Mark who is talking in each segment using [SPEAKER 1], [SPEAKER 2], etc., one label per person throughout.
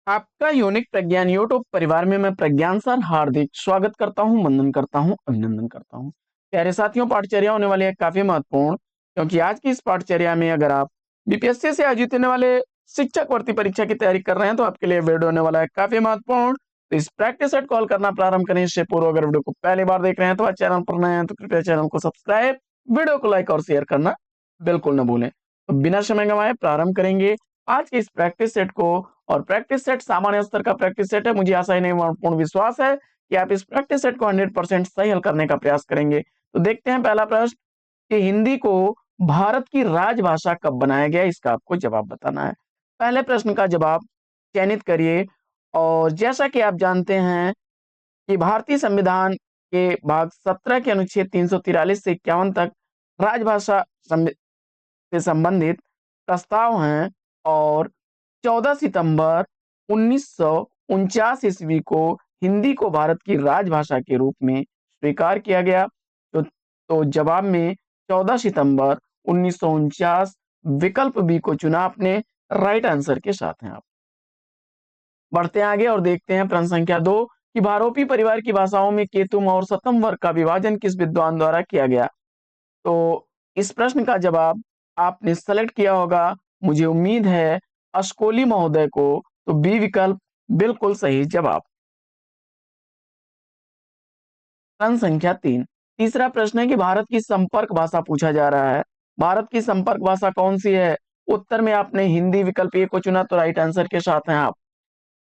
[SPEAKER 1] आपका यूनिक प्रज्ञान यूट्यूब परिवार में मैं प्रज्ञान सर हार्दिक स्वागत करता हूं, वंदन करता हूं, अभिनंदन करता हूं। प्यारे साथियों, पाठचर्या होने वाली है काफी महत्वपूर्ण, क्योंकि आज की इस पाठचर्या में अगर आप बीपीएससी से आयोजित होने वाले शिक्षक भर्ती परीक्षा की तैयारी कर रहे हैं तो आपके लिए वीडियो होने वाला है काफी महत्वपूर्ण। तो इस प्रैक्टिस सेट कॉल करना प्रारंभ करें। इससे पूर्व अगर वीडियो को पहली बार देख रहे हैं तो आज चैनल पर नए हैं तो कृपया चैनल को सब्सक्राइब, वीडियो को लाइक और शेयर करना बिल्कुल न भूलें। तो बिना समय गंवाए प्रारंभ करेंगे आज के इस प्रैक्टिस सेट को। और प्रैक्टिस सेट सामान्य स्तर का प्रैक्टिस सेट है। मुझे आशा ही नहीं पूर्ण विश्वास है कि आप इस प्रैक्टिस सेट को 100% सही हल करने का प्रयास करेंगे। तो देखते हैं पहला प्रश्न कि हिंदी को भारत की राजभाषा कब बनाया गया, इसका आपको जवाब बताना है। पहले प्रश्न का जवाब चयनित करिए। और जैसा कि आप जानते हैं कि भारतीय संविधान के भाग 17 के अनुच्छेद 343 से 51 तक राजभाषा से संबंधित प्रस्ताव हैं। और 14 सितंबर 1949 ईस्वी को हिंदी को भारत की राजभाषा के रूप में स्वीकार किया गया। तो जवाब में 14 सितंबर 1949 विकल्प बी को चुना आपने। राइट आंसर के साथ हैं आप। बढ़ते हैं आगे और देखते हैं प्रश्न संख्या 2 कि भारोपी परिवार की भाषाओं में केतुम और सतम वर्ग का विभाजन किस विद्वान द्वारा किया गया। तो इस प्रश्न का जवाब आपने सेलेक्ट किया होगा, मुझे उम्मीद है, अश्कोली महोदय को। तो बी विकल्प बिल्कुल सही जवाब। प्रश्न संख्या 3, तीसरा प्रश्न है कि भारत की संपर्क भाषा पूछा जा रहा है। भारत की संपर्क भाषा कौन सी है। उत्तर में आपने हिंदी विकल्प ए को चुना, तो राइट आंसर के साथ हैं आप।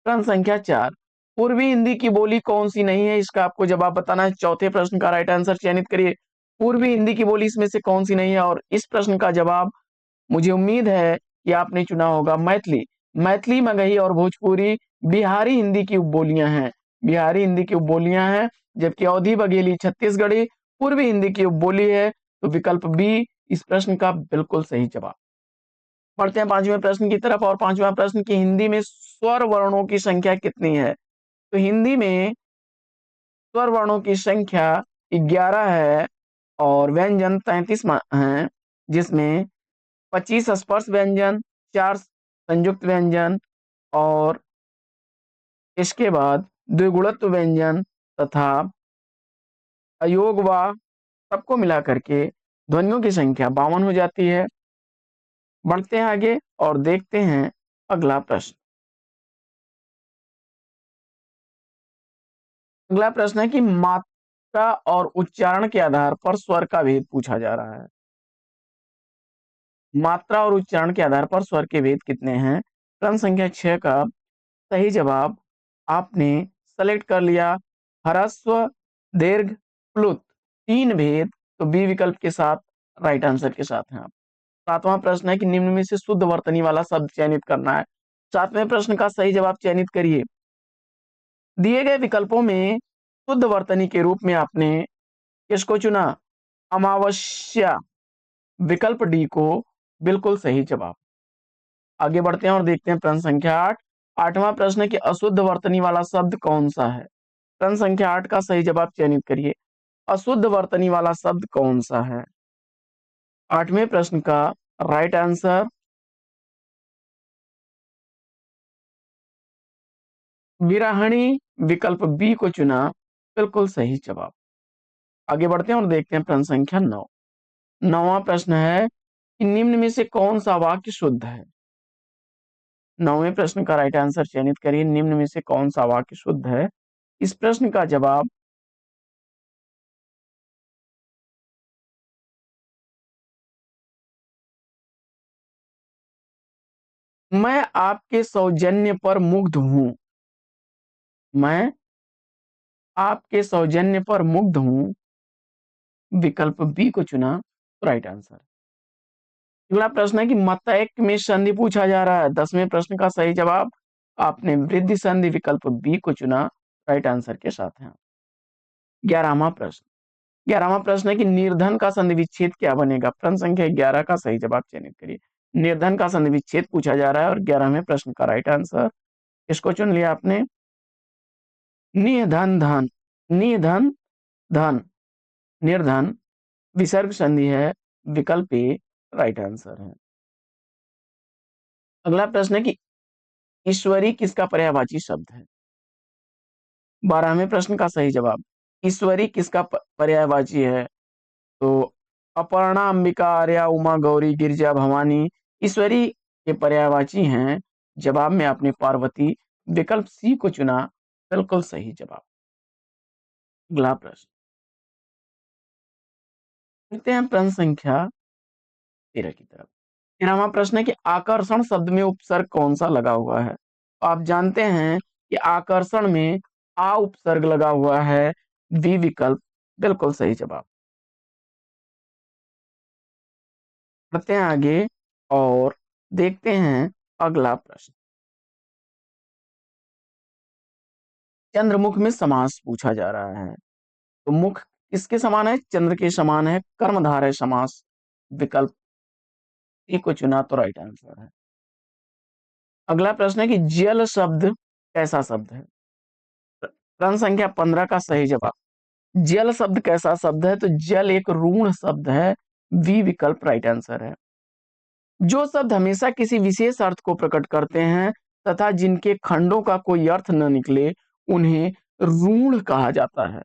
[SPEAKER 1] प्रश्न संख्या 4, पूर्वी हिंदी की बोली कौन सी नहीं है, इसका आपको जवाब बताना है। चौथे प्रश्न का राइट आंसर चयनित करिए। पूर्वी हिंदी की बोली इसमें से कौन सी नहीं है। और इस प्रश्न का जवाब मुझे उम्मीद है कि आपने चुना होगा मैथिली। मैथिली, मगही और भोजपुरी बिहारी हिंदी की उपबोलियां हैं। बिहारी हिंदी की उपबोलियां हैं, जबकि अवधी, बघेली, छत्तीसगढ़ी पूर्वी हिंदी की उपबोली है। तो विकल्प बी इस प्रश्न का बिल्कुल सही जवाब। बढ़ते हैं पांचवें प्रश्न की तरफ। और पांचवा प्रश्न की हिंदी में स्वर वर्णों की संख्या कितनी है। तो हिंदी में स्वर वर्णों की संख्या 11 है और व्यंजन 33 हैं, जिसमें 25 स्पर्श व्यंजन, 4 संयुक्त व्यंजन और इसके बाद द्विगुणत्व व्यंजन तथा अयोग व सबको मिला करके ध्वनियों की संख्या 52 हो जाती है। बढ़ते हैं आगे और देखते हैं अगला प्रश्न। अगला प्रश्न है कि मात्रा और उच्चारण के आधार पर स्वर का भेद पूछा जा रहा है। मात्रा और उच्चारण के आधार पर स्वर के भेद कितने हैं। प्रश्न संख्या 6 का सही जवाब आपने सेलेक्ट कर लिया। ह्रस्व, दीर्घ, प्लुत, 3 भेद। तो बी विकल्प के साथ राइट आंसर के साथ हैं आप। सातवां प्रश्न है कि निम्न में से शुद्ध वर्तनी वाला शब्द चयनित करना है। सातवें प्रश्न का सही जवाब चयनित करिए। दिए गए विकल्पों में शुद्ध वर्तनी के रूप में आपने किसको चुना। अमावस्या, विकल्प डी को बिल्कुल सही जवाब। आगे बढ़ते हैं और देखते हैं प्रश्न संख्या 8। आठवां प्रश्न है कि अशुद्ध वर्तनी वाला शब्द कौन सा है। प्रश्न संख्या 8 का सही जवाब चयनित करिए। अशुद्ध वर्तनी वाला शब्द कौन सा है। आठवें प्रश्न का राइट आंसर विराहणी, विकल्प बी को चुना, बिल्कुल सही जवाब। आगे बढ़ते हैं और देखते हैं प्रश्न संख्या 9। नौवां प्रश्न है कि निम्न में से कौन सा वाक्य शुद्ध है। नौवें प्रश्न का राइट आंसर चयनित करिए। निम्न में से कौन सा वाक्य शुद्ध है। इस प्रश्न का जवाब मैं आपके सौजन्य पर मुग्ध हूं। मैं आपके सौजन्य पर मुग्ध हूं, विकल्प बी को चुना, राइट आंसर। अगला प्रश्न है कि मतैक में संधि पूछा जा रहा है। 10वें प्रश्न का सही जवाब आपने वृद्धि संधि, विकल्प बी को चुना, राइट आंसर के साथ हैं। 11वां प्रश्न। 11वां प्रश्न है कि निर्धन का संधि विच्छेद क्या बनेगा। प्रश्न संख्या 11 का सही जवाब चयनित करिए। निर्धन का संधि विच्छेद पूछा जा रहा है और 11वें प्रश्न का राइट आंसर इसको चुन लिया आपने। निर्धन धन, निर्धन धन, निर्धन विसर्ग संधि है, विकल्प ए राइट आंसर है। अगला प्रश्न है कि ईश्वरी किसका पर्यायवाची शब्द है? 12वें प्रश्न का सही जवाब, ईश्वरी किसका पर्यायवाची है? तो अपर्णा, अंबिका, आर्या, उमा, गौरी, गिरिजा, भवानी ईश्वरी के पर्यायवाची हैं। जवाब में आपने पार्वती विकल्प सी को चुना, बिल्कुल सही जवाब। अगला प्रश्न देखते हैं, प्रश्न संख्या 13 की तरफ। 13वां प्रश्न है कि आकर्षण शब्द में उपसर्ग कौन सा लगा हुआ है? तो आप जानते हैं कि आकर्षण में आ उपसर्ग लगा हुआ है, बी विकल्प बिल्कुल सही जवाब। बढ़ते हैं आगे और देखते हैं अगला प्रश्न। चंद्रमुख में समास पूछा जा रहा है, तो मुख किसके समान है? चंद्र के समान है, कर्मधारय समास विकल्प ए को चुना तो राइट आंसर है। अगला प्रश्न है कि जल शब्द कैसा शब्द है? प्रश्न संख्या 15 का सही जवाब, जल शब्द कैसा शब्द है? तो जल एक ऋण शब्द है, बी विकल्प राइट आंसर है। जो शब्द हमेशा किसी विशेष अर्थ को प्रकट करते हैं तथा जिनके खंडों का कोई अर्थ न निकले, उन्हें ऋण कहा जाता है।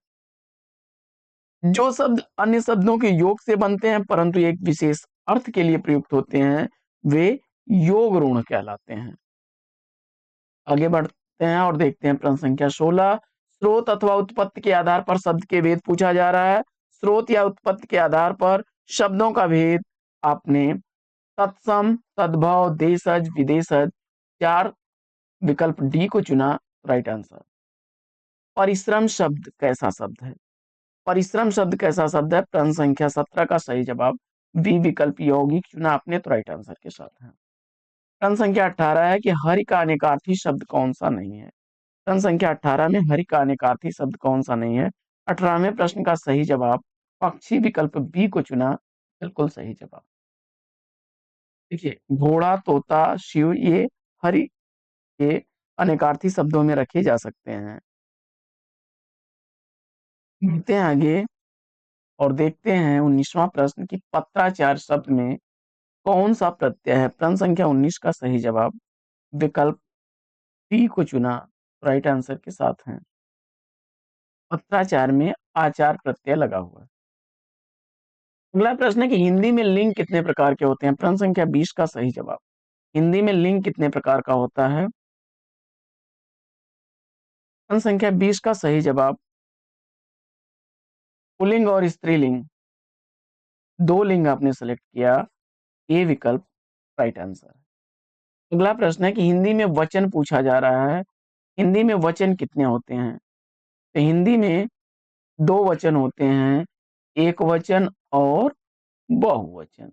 [SPEAKER 1] जो शब्द अन्य शब्दों के योग से बनते हैं परंतु एक विशेष अर्थ के लिए प्रयुक्त होते हैं, वे योग ऋण कहलाते हैं। आगे बढ़ते हैं और देखते हैं प्रश्न संख्या 16। स्रोत अथवा उत्पत्ति के आधार पर शब्द के भेद पूछा जा रहा है। स्रोत या उत्पत्ति के आधार पर शब्दों का भेद आपने तत्सम, तद्भव, देशज, विदेशज 4 विकल्प डी को चुना, राइट आंसर। परिश्रम शब्द कैसा शब्द है? परिश्रम शब्द कैसा शब्द है? प्रश्न संख्या 17 का सही जवाब बी विकल्प यौगिक चुना आपने तो राइट आंसर के साथ है। प्रश्न संख्या 18 है कि हरि का अनेकार्थी शब्द कौन सा नहीं है? प्रश्न संख्या 18 में हरि का अनेकार्थी शब्द कौन सा नहीं है? 18वें प्रश्न का सही जवाब पक्षी विकल्प बी को चुना, बिल्कुल सही जवाब। देखिए, घोड़ा, तोता, शिव ये हरि के अनेकार्थी शब्दों में रखे जा सकते हैं। बढ़ते हैं आगे और देखते हैं 19वां प्रश्न कि पत्राचार शब्द में कौन सा प्रत्यय है? प्रश्न संख्या 19 का सही जवाब विकल्प डी को चुना, राइट आंसर के साथ है। पत्राचार में आचार प्रत्यय लगा हुआ है। अगला प्रश्न है कि हिंदी में लिंग कितने प्रकार के होते हैं? प्रश्न संख्या 20 का सही जवाब, हिंदी में लिंग कितने प्रकार का होता है? प्रश्न संख्या 20 का सही जवाब पुल्लिंग और स्त्रीलिंग, दो लिंग आपने सेलेक्ट किया, ए विकल्प राइट आंसर। अगला प्रश्न है कि हिंदी में वचन पूछा जा रहा है, हिंदी में वचन कितने होते हैं? तो हिंदी में दो वचन होते हैं, एक वचन और बहुवचन।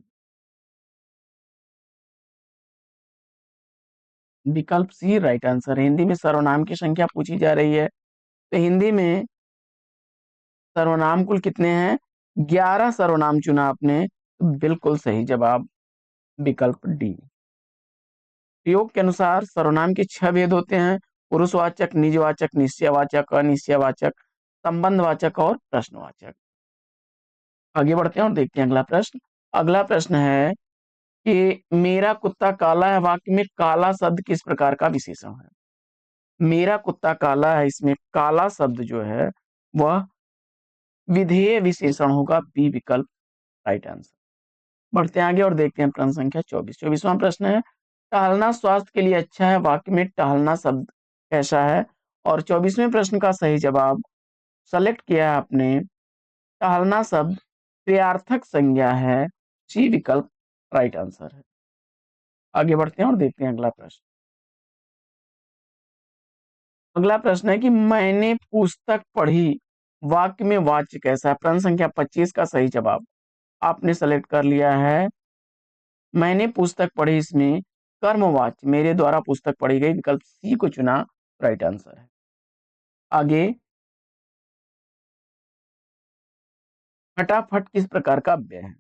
[SPEAKER 1] विकल्प सी राइट आंसर है। हिंदी में सर्वनाम की संख्या पूछी जा रही है, तो हिंदी में सर्वनाम कुल कितने हैं? 11 सर्वनाम चुना आपने, तो बिल्कुल सही जवाब विकल्प डी। प्रयोग के अनुसार सर्वनाम के 6 भेद होते हैं, पुरुषवाचक, निजवाचक, निश्चयवाचक, अनिश्चयवाचक, संबंधवाचक और प्रश्नवाचक। आगे बढ़ते हैं और देखते हैं अगला प्रश्न। अगला प्रश्न है कि मेरा कुत्ता काला है वाक्य में काला शब्द किस प्रकार का विशेषण है? मेरा कुत्ता काला है, इसमें काला शब्द जो है वह विधेय विशेषण होगा, बी विकल्प राइट आंसर। बढ़ते हैं आगे और देखते हैं प्रश्न संख्या 24। 24वां प्रश्न है टहलना स्वास्थ्य के लिए अच्छा है, वाक्य में टहलना शब्द कैसा है? और 24वें प्रश्न का सही जवाब सेलेक्ट किया है आपने, टहलना शब्द क्रियार्थक संज्ञा है, सी विकल्प राइट आंसर है। आगे बढ़ते हैं और देखते हैं अगला प्रश्न। अगला प्रश्न है कि मैंने पुस्तक पढ़ी, वाक्य में वाच्य कैसा है? प्रश्न संख्या 25 का सही जवाब आपने सेलेक्ट कर लिया है, मैंने पुस्तक पढ़ी, इसमें कर्मवाच्य मेरे द्वारा पुस्तक पढ़ी गई, विकल्प सी को चुना, राइट आंसर है। आगे फटाफट किस प्रकार का अव्यय है?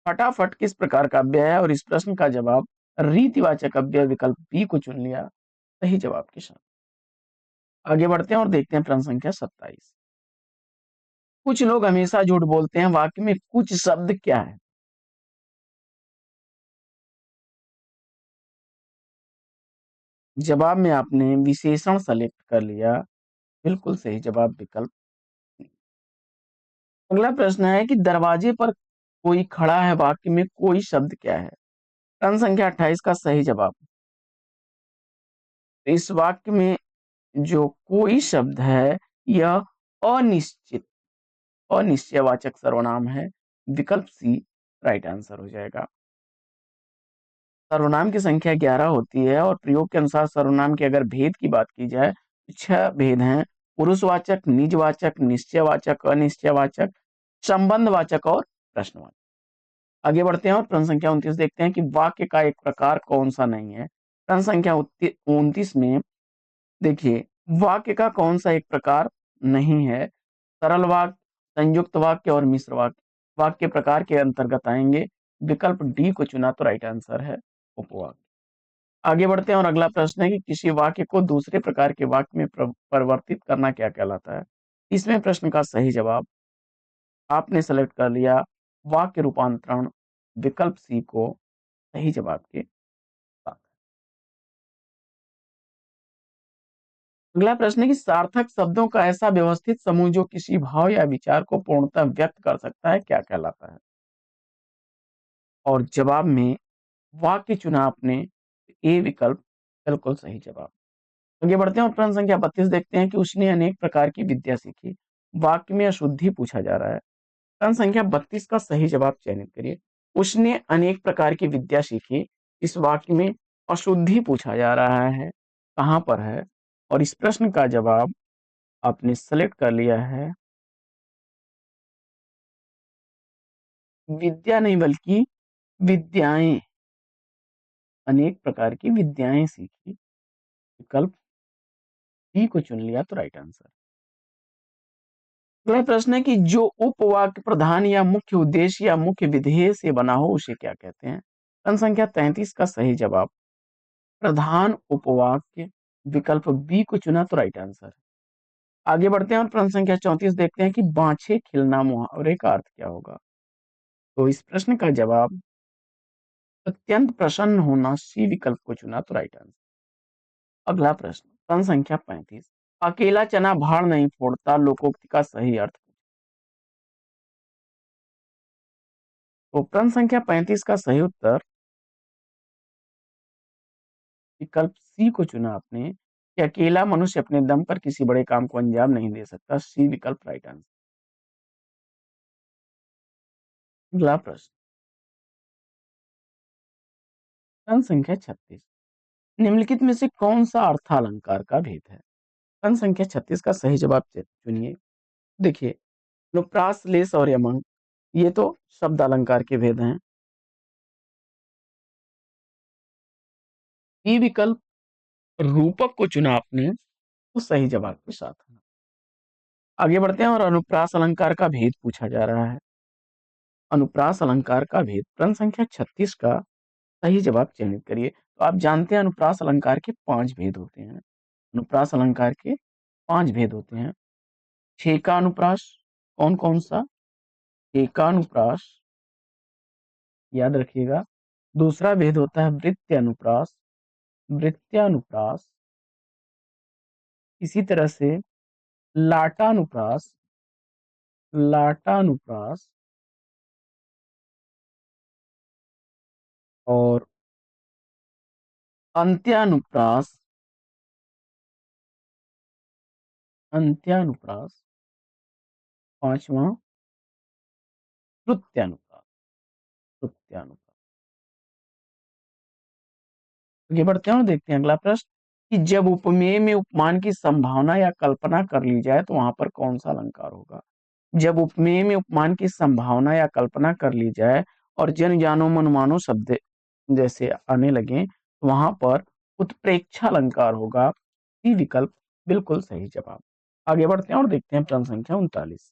[SPEAKER 1] फटाफट किस प्रकार का अव्यय है? और इस प्रश्न का जवाब रीतिवाचक अव्यय, विकल्प बी को चुन लिया सही जवाब के साथ। आगे बढ़ते हैं और देखते हैं प्रश्न संख्या 27। कुछ लोग हमेशा झूठ बोलते हैं, वाक्य में कुछ शब्द क्या है? जवाब में आपने विशेषण सेलेक्ट कर लिया, बिल्कुल सही जवाब विकल्प। अगला प्रश्न है कि दरवाजे पर कोई खड़ा है वाक्य में कोई शब्द क्या है? प्रश्न संख्या 28 का सही जवाब। इस वाक्य में जो कोई शब्द है यह अनिश्चित अनिश्चयवाचक सर्वनाम है। विकल्प सी राइट आंसर हो जाएगा। सर्वनाम की संख्या 11 होती है और प्रयोग के अनुसार सर्वनाम के अगर भेद की बात की जाए तो 6 भेद हैं। पुरुषवाचक, निजवाचक, निश्चयवाचक, अनिश्चयवाचक, संबंधवाचक और प्रश्नवाचक। आगे बढ़ते हैं और प्रश्न संख्या 29 देखते हैं कि वाक्य का एक प्रकार कौन सा नहीं है। प्रश्न संख्या 29 में देखिए, वाक्य का कौन सा एक प्रकार नहीं है? सरल वाक्य, संयुक्त वाक्य और मिश्र वाक्य वाक्य प्रकार के अंतर्गत आएंगे। विकल्प डी को चुना तो राइट आंसर है उपवाक्य। आगे बढ़ते हैं और अगला प्रश्न है कि किसी वाक्य को दूसरे प्रकार के वाक्य में परिवर्तित करना क्या कहलाता है? इसमें प्रश्न का सही जवाब आपने सेलेक्ट कर लिया वाक्य रूपांतरण, विकल्प सी को सही जवाब के साथ। अगला प्रश्न है कि सार्थक शब्दों का ऐसा व्यवस्थित समूह जो किसी भाव या विचार को पूर्णतः व्यक्त कर सकता है क्या कहलाता है? और जवाब में वाक्य चुना आपने, ए विकल्प बिल्कुल सही जवाब। आगे बढ़ते हैं और प्रश्न संख्या 32 देखते हैं कि उसने अनेक प्रकार की विद्या सीखी। वाक्य में अशुद्धि पूछा जा रहा है। प्रश्न संख्या 32 का सही जवाब चयनित करिए। उसने अनेक प्रकार की विद्या सीखी, इस वाक्य में अशुद्धि पूछा जा रहा है, कहां पर है? और इस प्रश्न का जवाब आपने सेलेक्ट कर लिया है, विद्या नहीं बल्कि विद्याएं, अनेक प्रकार की विद्याएं सीखी। विकल्प डी को चुन लिया तो राइट आंसर। अगला प्रश्न है कि जो उपवाक्य प्रधान या मुख्य उद्देश्य या मुख्य विधेय से बना हो उसे क्या कहते हैं? प्रश्न संख्या 33 का सही जवाब प्रधान उपवाक्य, विकल्प बी को चुना तो राइट आंसर। आगे बढ़ते हैं और प्रश्न संख्या 34 देखते हैं कि बाछे खिलना मुहावरे का अर्थ क्या होगा? तो इस प्रश्न का जवाब अत्यंत प्रसन्न होना, सी विकल्प को चुना तो राइट आंसर। अगला प्रश्न प्रश्न संख्या 35, अकेला चना भाड़ नहीं फोड़ता लोकोक्ति का सही अर्थ। तो प्रश्न संख्या 35 का सही उत्तर विकल्प सी को चुना आपने कि अकेला मनुष्य अपने दम पर किसी बड़े काम को अंजाम नहीं दे सकता, सी विकल्प राइट आंसर। अगला प्रश्न प्रश्न संख्या 36, निम्नलिखित में से कौन सा अर्थालंकार का भेद है? प्रश्न संख्या 36 का सही जवाब चुनिए। देखिए, अनुप्रास, लेस और यमक ये तो शब्द अलंकार के भेद हैं। ई विकल्प रूपक को चुना आपने तो सही जवाब के साथ है। आगे बढ़ते हैं और अनुप्रास अलंकार का भेद पूछा जा रहा है। अनुप्रास अलंकार का भेद प्रश्न संख्या 36 का सही जवाब चयनित करिए। तो आप जानते हैं अनुप्रास अलंकार के 5 भेद होते हैं। अनुप्रास अलंकार के 5 भेद होते हैं। छेका अनुप्रास, कौन कौन सा? छेका अनुप्रास, याद रखिएगा। दूसरा भेद होता है वृत्य अनुप्रास, वृत्यानुप्रास। इसी तरह से लाटानुप्रास, लाटानुप्रास और अंत्यानुप्रास, अंत्यानुप्रास। पांचवा श्रुत्यानुप्रास, श्रुत्यानुप्रास। आगे बढ़ते हैं और देखते हैं अगला प्रश्न कि जब उपमेय में उपमान की संभावना या कल्पना कर ली जाए तो वहां पर कौन सा अलंकार होगा? जब उपमेय में उपमान की संभावना या कल्पना कर ली जाए और जन जानो मन मानो शब्द जैसे आने लगे तो वहां पर उत्प्रेक्षा अलंकार होगा, सी विकल्प बिल्कुल सही जवाब। आगे बढ़ते हैं और देखते हैं प्रश्न संख्या 39,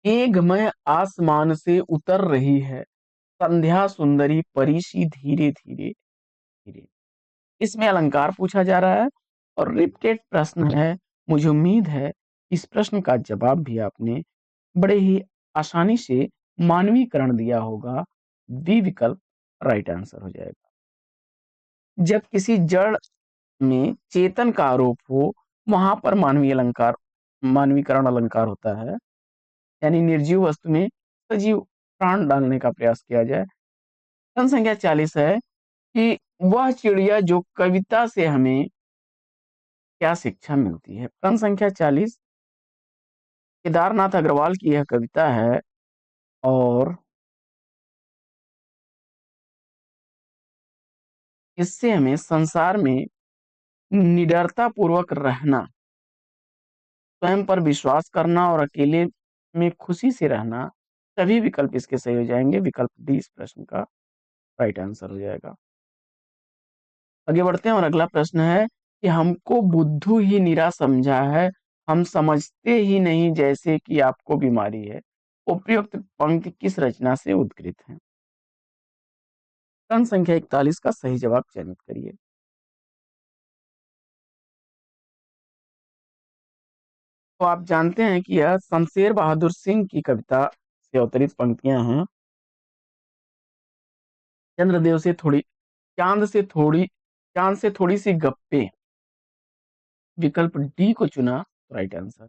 [SPEAKER 1] मेघमय आसमान से उतर रही है संध्या सुंदरी परीसी धीरे धीरे धीरे। इसमें अलंकार पूछा जा रहा है और रिपीटेड प्रश्न है। मुझे उम्मीद है इस प्रश्न का जवाब भी आपने बड़े ही आसानी से मानवीकरण दिया होगा, बी विकल्प राइट आंसर हो जाएगा। जब किसी जड़ में चेतन का आरोप हो, वहां पर मानवीकरण अलंकार होता है, यानी निर्जीव वस्तु में सजीव प्राण डालने का प्रयास किया जाए। प्रश्न संख्या 40 है कि वह चिड़िया जो कविता से हमें क्या शिक्षा मिलती है। प्रश्न संख्या 40 केदारनाथ अग्रवाल की यह कविता है और इससे हमें संसार में निडरता पूर्वक रहना, स्वयं पर विश्वास करना और अकेले में खुशी से रहना, सभी विकल्प इसके सही हो जाएंगे। विकल्प डी इस प्रश्न का राइट आंसर हो जाएगा। आगे बढ़ते हैं और अगला प्रश्न है कि हमको बुद्धू ही निरा समझा है, हम समझते ही नहीं जैसे कि आपको बीमारी है। उपयुक्त पंक्ति किस रचना से उद्धृत है। प्रश्न संख्या 41 का सही जवाब चयनित करिए। तो आप जानते हैं कि यह शमशेर बहादुर सिंह की कविता से अवतरित पंक्तियां हैं। चंद्रदेव से थोड़ी चांद से थोड़ी चांद से थोड़ी सी गप्पे, विकल्प डी को चुना तो राइट आंसर।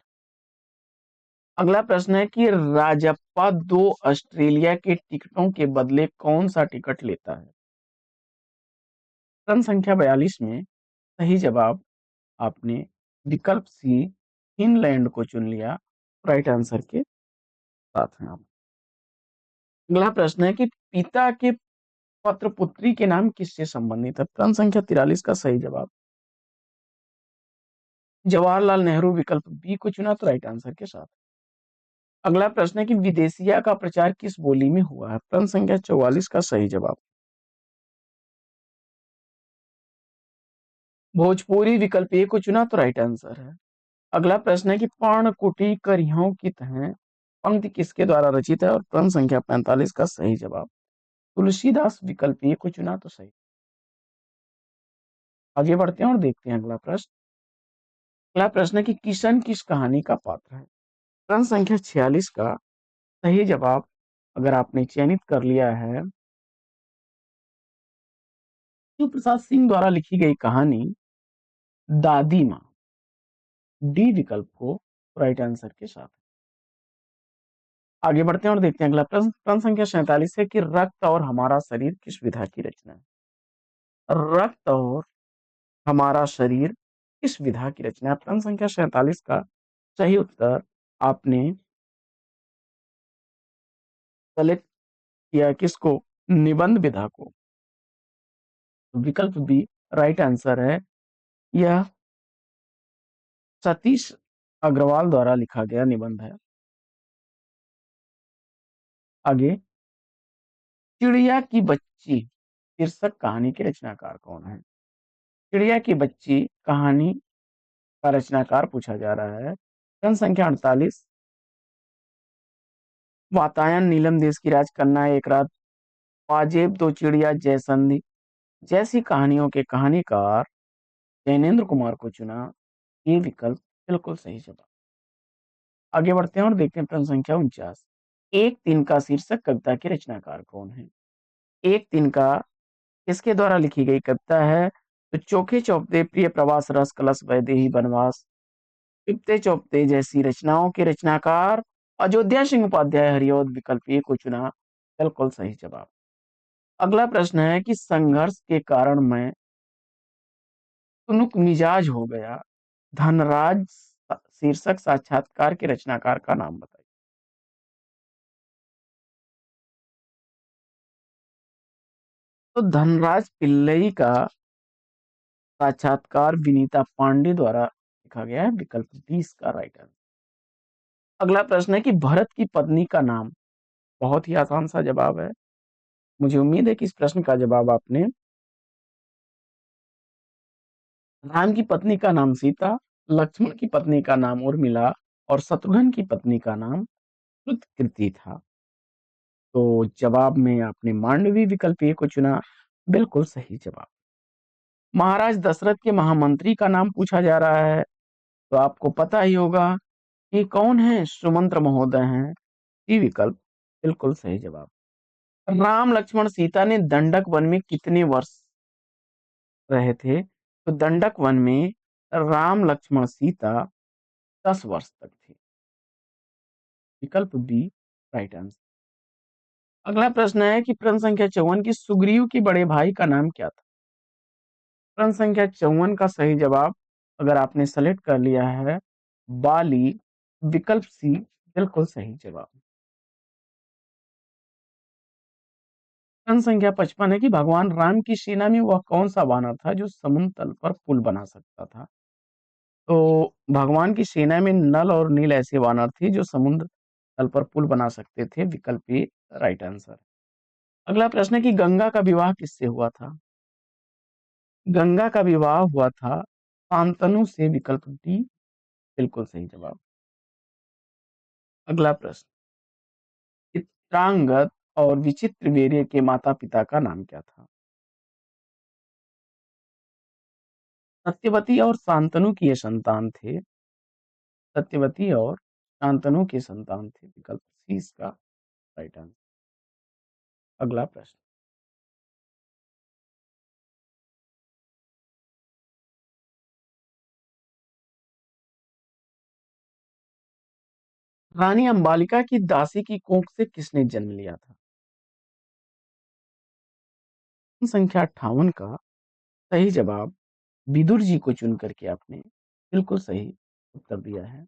[SPEAKER 1] अगला प्रश्न है कि राजप्पा दो ऑस्ट्रेलिया के टिकटों के बदले कौन सा टिकट लेता है। प्रश्न संख्या 42 में सही जवाब आपने विकल्प सी फिनलैंड को चुन लिया, राइट आंसर के साथ हैं आप। अगला प्रश्न है कि पिता के पत्र पुत्री के नाम किससे संबंधित है। प्रश्न संख्या 43 का सही जवाब जवाहरलाल नेहरू, विकल्प बी को चुना तो राइट आंसर के साथ। अगला प्रश्न है कि विदेशिया का प्रचार किस बोली में हुआ है। प्रश्न संख्या 44 का सही जवाब भोजपुरी, विकल्प ए को चुना तो राइट आंसर है। अगला प्रश्न है कि पर्णकुटी करियों की तह पंक्ति किसके द्वारा रचित है और प्रश्न संख्या 45 का सही जवाब तुलसीदास, विकल्प ए को चुना तो सही। आगे बढ़ते हैं और देखते हैं अगला प्रश्न। अगला प्रश्न है कि किशन किस कहानी का पात्र है। प्रश्न संख्या 46 का सही जवाब अगर आपने चयनित कर लिया है, शिव प्रसाद सिंह द्वारा लिखी गई कहानी दादी माँ, डी विकल्प को राइट आंसर के साथ। आगे बढ़ते हैं और देखते हैं अगला प्रश्न। प्रश्न संख्या 47 है कि रक्त और हमारा शरीर किस विधा की रचना है। रक्त और हमारा शरीर किस विधा की रचना है। प्रश्न संख्या 47 का सही उत्तर आपने सेलेक्ट किया किसको, निबंध विधा को। विकल्प बी राइट आंसर है। यह सतीश अग्रवाल द्वारा लिखा गया निबंध है। आगे, चिड़िया की बच्ची शीर्षक कहानी के रचनाकार कौन है। चिड़िया की बच्ची कहानी का रचनाकार पूछा जा रहा है। प्रश्न संख्या 48 वातायन, नीलम देश की राजकन्या, एक रात, पाजेब, दो चिड़िया, जयसंधि जैसी कहानियों के कहानीकार जैनेन्द्र कुमार को चुना, ये विकल्प बिल्कुल सही जवाब। आगे बढ़ते हैं और देखते हैं प्रश्न संख्या 49 एक तिनका शीर्षक कविता के रचनाकार कौन है। एक तिनका किसके द्वारा लिखी गई कविता है। तो चोखे चौपते, प्रिय प्रवास, रस कलश, वैदेही वनवास, इब्ते चौपते जैसी रचनाओं के रचनाकार अयोध्या सिंह उपाध्याय, हरिऔध, विकल्प ए को चुना, बिल्कुल सही जवाब। अगला प्रश्न है कि संघर्ष के कारण मैं तुनुक मिजाज हो गया, धनराज शीर्षक साक्षात्कार के रचनाकार का नाम बताइए। तो धनराज पिल्लई का साक्षात्कार विनीता पांडे द्वारा लिखा गया है, विकल्प 20 का राइट आंसर। अगला प्रश्न है कि भरत की पत्नी का नाम, बहुत ही आसान सा जवाब है, मुझे उम्मीद है कि इस प्रश्न का जवाब आपने। राम की पत्नी का नाम सीता, लक्ष्मण की पत्नी का नाम उर्मिला और शत्रुघ्न की पत्नी का नाम कृति था। तो जवाब में आपने मांडवी, विकल्प ए को चुना, बिल्कुल सही जवाब। महाराज दशरथ के महामंत्री का नाम पूछा जा रहा है, तो आपको पता ही होगा कि कौन है, सुमंत्र महोदय हैं, ये विकल्प बिल्कुल सही जवाब। राम लक्ष्मण सीता ने दंडक वन में कितने वर्ष रहे थे? तो दंडक वन में राम लक्ष्मण सीता 10 वर्ष तक थे। विकल्प बी राइट आंसर। अगला प्रश्न है कि प्रश्न संख्या 54 की सुग्रीव के बड़े भाई का नाम क्या था? प्रश्न संख्या 54 का सही जवाब अगर आपने सेलेक्ट कर लिया है बाली, विकल्प सी बिल्कुल सही जवाब। प्रश्न संख्या 55 है कि भगवान राम की सेना में वह कौन सा वानर था जो समुद्र तल पर पुल बना सकता था? तो भगवान की सेना में नल और नील ऐसे वानर थे जो समुद्र तल पर पुल बना सकते थे। विकल्प ए राइट आंसर। अगला प्रश्न है कि गंगा का विवाह किससे हुआ था? गंगा का विवाह हुआ था शांतनु से। विकल्प डी बिल्कुल सही जवाब। अगला प्रश्न, चित्रांगद और विचित्र वीर्य के माता पिता का नाम क्या था? सत्यवती और शांतनु की ये संतान थे। सत्यवती और शांतनु के संतान थे। विकल्प सी इसका राइट आंसर। अगला प्रश्न, रानी अंबालिका की दासी की कोख से किसने जन्म लिया था? संख्या 58 का सही जवाब विदुर जी को चुन करके आपने बिल्कुल सही उत्तर दिया है।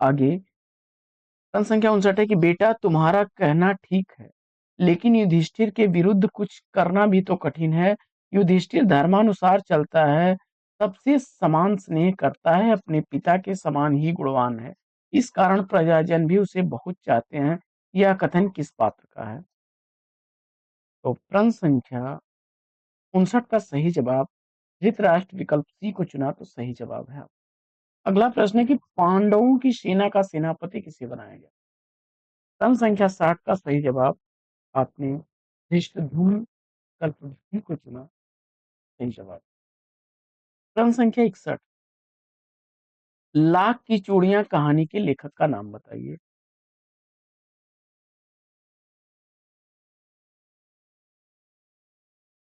[SPEAKER 1] आगे प्रश्न संख्या 59 है कि बेटा तुम्हारा कहना ठीक है, लेकिन युधिष्ठिर के विरुद्ध कुछ करना भी तो कठिन है। युधिष्ठिर धर्मानुसार चलता है, सबसे समान स्नेह करता है, अपने पिता के समान ही गुणवान है। इस कारण प्रजाजन भी उसे बहुत चाहते हैं। यह कथन किस पात्र का है? तो प्रश्न संख्या 59 का सही जवाब धृतराष्ट्र, विकल्प सी को चुना तो सही जवाब है। अगला प्रश्न है कि पांडवों की सेना का सेनापति किसे बनाया गया? प्रश्न संख्या 60 का सही जवाब आपने धृष्टद्युम्न विकल्प डी को चुना सही जवाब। प्रश्न संख्या 61, लाख की चूड़ियां कहानी के लेखक का नाम बताइए।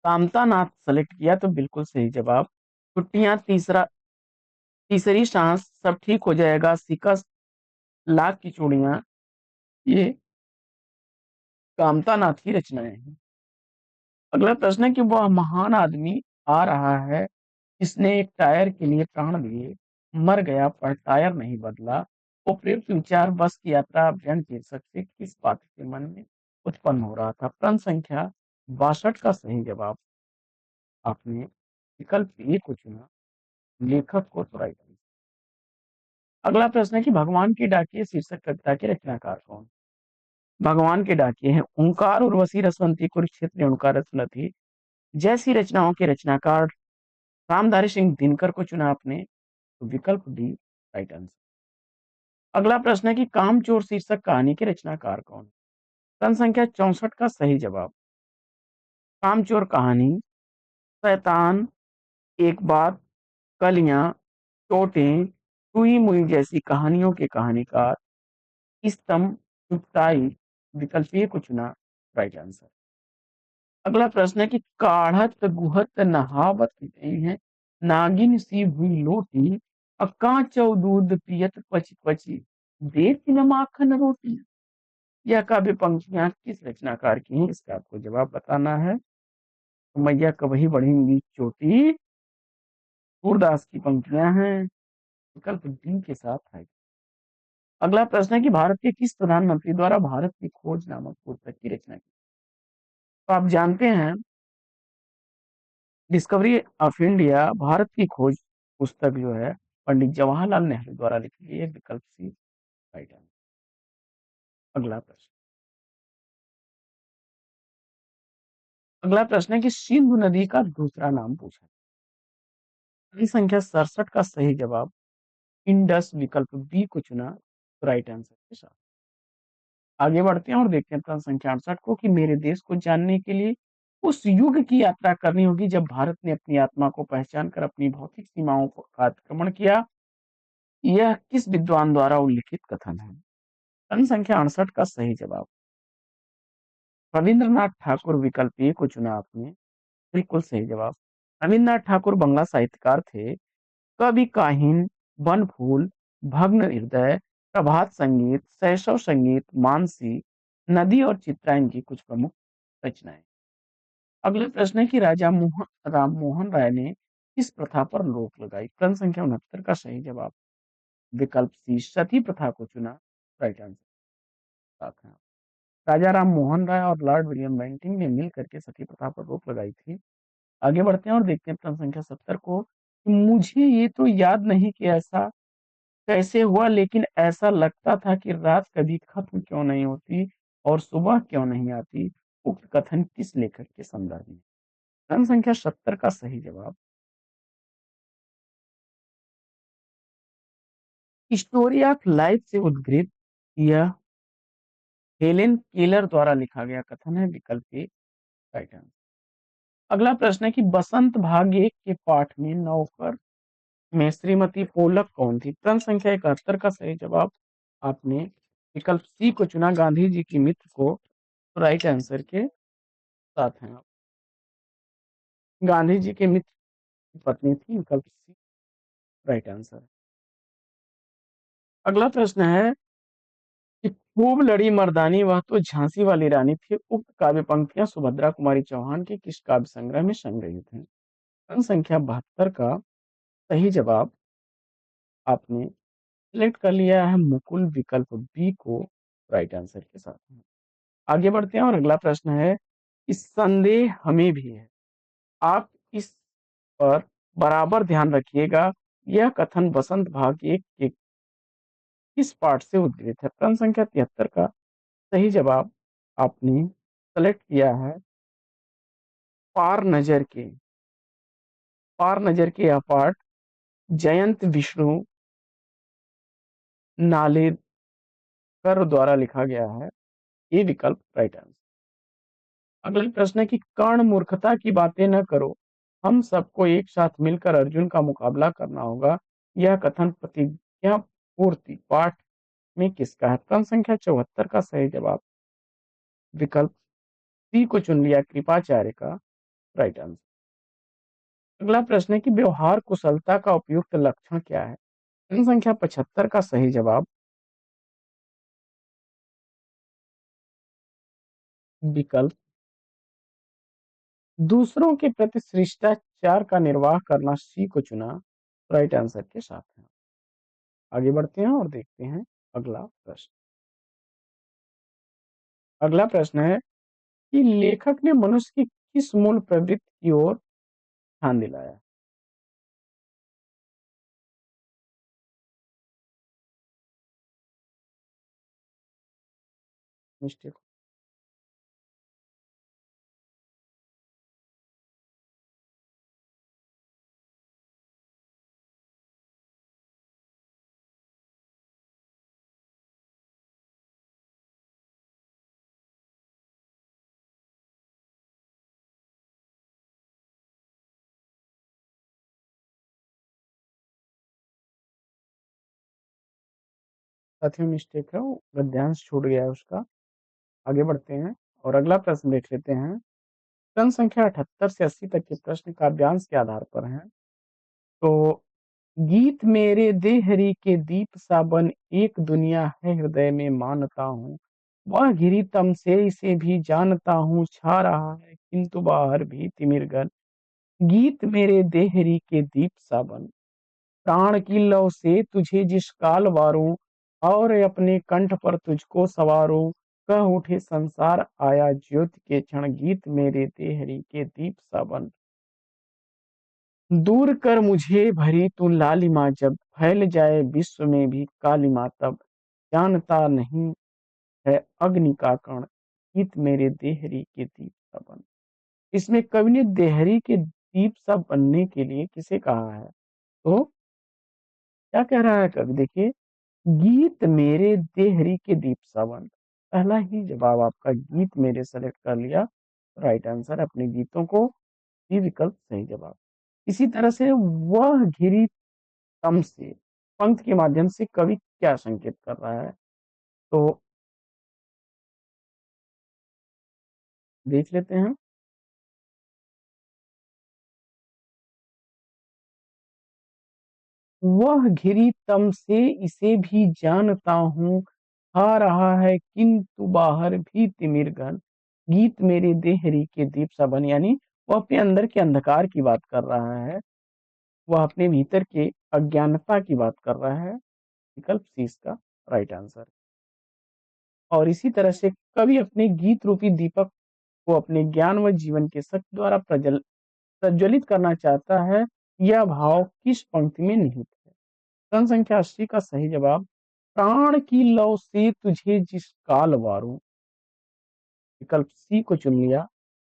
[SPEAKER 1] कामतानाथ सेलेक्ट किया तो बिल्कुल सही जवाब। छुट्टियां, तीसरी सांस, सब ठीक हो जाएगा, शिकस्त, लाख की चूड़ियां, ये कामतानाथ की रचनाएं हैं। अगला प्रश्न है कि वह महान आदमी आ रहा है, इसने एक टायर के लिए प्राण दिए, मर गया पर टायर नहीं बदला। उपयुक्त विचार बस की यात्रा अभियान शीर्षक से किस पात्र के मन में उत्पन्न हो रहा था? प्रश्न संख्या 62 का सही जवाब आपने विकल्प ए को चुना, लेखक को तो राइट आंसर। अगला प्रश्न है कि भगवान के डाकिए शीर्षक कविता के रचनाकार कौन? भगवान के डाकिए हैं ओंकार, उर्वशी, रसवंती, कुरुक्षेत्र, ओंकार रत्नथी जैसी रचनाओं के रचनाकार रामधारी सिंह दिनकर को चुना आपने तो विकल्प डी राइट आंसर। अगला प्रश्न है कि कामचोर शीर्षक कहानी के रचनाकार कौन? प्रश्न संख्या 64 का सही जवाब कामचोर कहानी, शैतान, एक बात, कलियां, चोटें, सुई मुई जैसी कहानियों के कहानीकार स्तंभ, चुगताई, विकल्प ए को चुना राइट आंसर। अगला प्रश्न है कि काढ़त गुहत नहावत नहीं है, नागिन सी हुई लोटी, कांचौ दूध पियत पची पची, देती न माखन रोटी। यह काव्य पंक्तियां किस रचनाकार की हैं? इसका आपको जवाब बताना है। तो मैया कभी बढ़ेंगी चोटी, सूरदास की पंक्तियां हैं। विकल्प डी के साथ है। अगला प्रश्न है कि भारत के किस प्रधानमंत्री द्वारा भारत की खोज नामक पुस्तक की रचना की? तो आप जानते हैं डिस्कवरी ऑफ इंडिया भारत की खोज पुस्तक जो है पंडित जवाहरलाल नेहरू द्वारा लिखी गई है। विकल्प सी राइट आंसर। अगला प्रश्न है कि सिंधु नदी का दूसरा नाम पूछा। प्रश्न संख्या 67 का सही जवाब इंडस, विकल्प बी को चुना तो राइट आंसर के साथ। आगे बढ़ते हैं और देखते हैं प्रश्न संख्या 68 को कि मेरे देश को जानने के लिए उस युग की यात्रा करनी होगी जब भारत ने अपनी आत्मा को पहचान कर अपनी भौतिक सीमाओं का अतिक्रमण किया। यह किस विद्वान द्वारा उल्लिखित कथन है? प्रश्न संख्या 68 का सही जवाब रविंद्रनाथ ठाकुर विकल्प ए को चुना आपने, बिल्कुल सही जवाब। रविंद्रनाथ ठाकुर बंगला साहित्यकार थे। कवि काहीन, बनफूल, भग्न हृदय, प्रभात संगीत, शैशव संगीत, मानसी, नदी और चित्रायन की कुछ प्रमुख रचनाएं। अगला प्रश्न है कि राजा राम मोहन राय ने किस प्रथा पर रोक लगाई? प्रश्न संख्या 69 का सही जवाब विकल्प सी सती प्रथा को चुना। Right answer. राजा राम मोहन राय और लॉर्ड विलियम बेंटिंक ने मिल करके सती प्रथा पर रोक लगाई थी। आगे बढ़ते हैं और देखते हैं प्रश्न संख्या 70 को। मुझे ये तो याद नहीं कि ऐसा कैसे हुआ, लेकिन ऐसा लगता था कि रात कभी खत्म क्यों नहीं होती और सुबह क्यों नहीं आती। उक्त कथन किस लेखक के संदर्भ में? प्रश्न संख्या 70 का सही जवाब स्टोरी ऑफ लाइफ से उद्गृत यह हेलेन केलर द्वारा लिखा गया कथन है। विकल्प ए राइट आंसर। अगला प्रश्न है कि बसंत भाग 1 के पाठ में नौकर में श्रीमती पोलक कौन थी? प्रश्न संख्या 71 का सही जवाब आपने विकल्प सी को चुना, गांधी जी की मित्र को। तो राइट आंसर के साथ हैं आप। गांधी जी के मित्र की पत्नी थी। विकल्प सी राइट आंसर। अगला प्रश्न है कि खूब लड़ी मर्दानी वह तो झांसी वाली रानी थी। उक्त काव्य पंक्तियां सुभद्रा कुमारी चौहान के किस काव्य संग्रह में संग्रहित हैं? प्रश्न संख्या 72 का सही जवाब आपने सिलेक्ट कर लिया है मुकुल, विकल्प बी को राइट आंसर के साथ में। आगे बढ़ते हैं और अगला प्रश्न है कि संदेह हमें भी है। आप इस पर बराबर ध्यान रखिएगा। यह कथन बसंत भाग 1 के किस पाठ से उद्धृत है? प्रश्न संख्या 73 का सही जवाब आपने सेलेक्ट किया है पार नजर के। पार नजर के यह पाठ जयंत विष्णु नालेकर द्वारा लिखा गया है। ये विकल्प राइट आंसर। अगला प्रश्न है कि कर्ण मूर्खता की बातें न करो, हम सबको एक साथ मिलकर अर्जुन का मुकाबला करना होगा। यह कथन प्रतिज्ञा पूर्ति पाठ में किसका है? प्रश्न संख्या 74 का सही जवाब विकल्प सी को चुन लिया, कृपाचार्य का राइट आंसर। अगला प्रश्न है कि व्यवहार कुशलता का उपयुक्त लक्षण क्या है? प्रश्न संख्या 75 का सही जवाब विकल्प दूसरों के प्रति शिष्टाचार का निर्वाह करना, सी को चुना राइट आंसर के साथ है। आगे बढ़ते हैं और देखते हैं अगला प्रश्न। अगला प्रश्न है कि लेखक ने मनुष्य की किस मूल प्रवृत्ति की ओर ध्यान दिलाया? मिस्टेक। साथियों मिस्टेक है, वो गद्यांश छूट गया है उसका। आगे बढ़ते हैं और अगला प्रश्न देख लेते हैं। प्रश्न संख्या 78 से 80 तक के प्रश्न काव्यांश के आधार पर हैं। तो गीत मेरे देहरी के दीप सा बन, एक दुनिया है हृदय में मानता हूँ। वह घिरी तम से इसे भी जानता हूँ, छा रहा है किंतु बाहर भी तिमिरगन। गीत मेरे देहरी के दीप सा बन, प्राण की लौ से तुझे जिस काल वारूं, और अपने कंठ पर तुझको सवारूं। कह उठे संसार आया ज्योति के क्षण, गीत मेरे देहरी के दीप सा बन। दूर कर मुझे भरी तू लालिमा, जब फैल जाए विश्व में भी कालिमा तब। जानता नहीं है अग्नि का कण, गीत मेरे देहरी के दीप सा बन। इसमें कवि ने देहरी के दीप सा बनने के लिए किसे कहा है? तो क्या कह रहा है कवि? देखिए, गीत मेरे देहरी के दीप सा बन। पहला ही जवाब आपका गीत मेरे सेलेक्ट कर लिया, राइट आंसर। अपने गीतों को ही विकल्प सही जवाब। इसी तरह से वह घिरी तम से पंक्ति के माध्यम से कवि क्या संकेत कर रहा है? तो देख लेते हैं। वह घिरी तम से इसे भी जानता हूँ, आ रहा है किंतु बाहर भी तिमिर घन, गीत मेरे देहरी के दीप सा बन। यानी वो अपने अंदर के अंधकार की बात कर रहा है, वह अपने भीतर के अज्ञानता की बात कर रहा है। विकल्प सी इसका राइट आंसर। और इसी तरह से कवि अपने गीत रूपी दीपक को अपने ज्ञान व जीवन के सत्य द्वारा प्रज्वलित करना चाहता है। यह भाव किस पंक्ति में निहित है? प्रश्न संख्या 80 का सही जवाब, प्राण की लौ से तुझे जिस काल वारूं। विकल्प सी को चुन लिया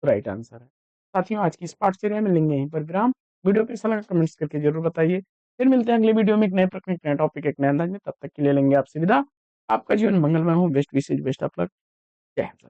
[SPEAKER 1] तो राइट आंसर है। साथियों, आज की इस पाठचर्या में लेंगे यहीं पर विराम। वीडियो कैसा लगा कमेंट्स करके जरूर बताइए। फिर मिलते हैं अगले वीडियो में एक नए प्रश्न, एक नए टॉपिक, एक नए अंदाज में। तब तक के लिए लेंगे आपसे विदा। आपका जीवन मंगलमय हो। Best wishes, best of luck. जय हिंद।